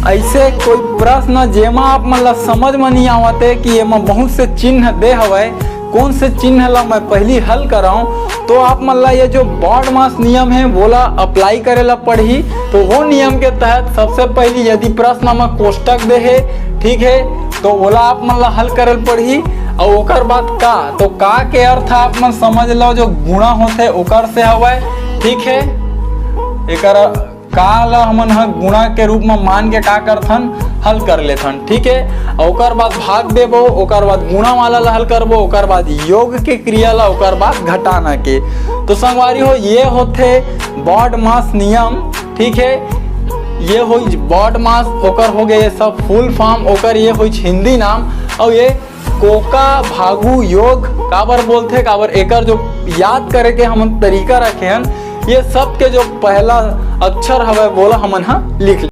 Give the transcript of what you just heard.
ऐसे कोई प्रश्न जेमा आप मन ला समझ में नहीं आवते कि एमा बहुत से चिन्ह दे हवय, कौन से चिन्ह ला मैं पहली हल कराऊं, तो आप मन ला ये जो बॉड मास नियम है बोला अप्लाई करेला पड़ही। तो वो नियम के तहत सबसे पहली यदि प्रश्न में कोष्टक दे है, ठीक है, तो बोला आप मन ला हल करल पड़ही। और ओकर बाद का, तो का के अर्थ आप मन समझ लो जो गुणा होते ओकर से हवय, ठीक है। एकर का ला हमन गुणा के रूप में मान के का करथन, हल कर लेथन, ठीक है। ओकर बाद भाग देबो, ओकर बाद गुणा वाला ला हल करबो, ओकर बाद योग के क्रिया ला, ओकर बाद घटाना के। तो संगवारी हो ये होथे बॉड मास नियम, ठीक है। ये हो बॉड मास, ओकर हो गए ये सब फुल फॉर्म, ओकर ये हो हिंदी नाम। और ये कोका भागु योग काबर बोलते, काबर एकर जो याद करे के हम तरीका रखे हन, ये सब के जो पहला अक्षर हवे बोला हमन लिख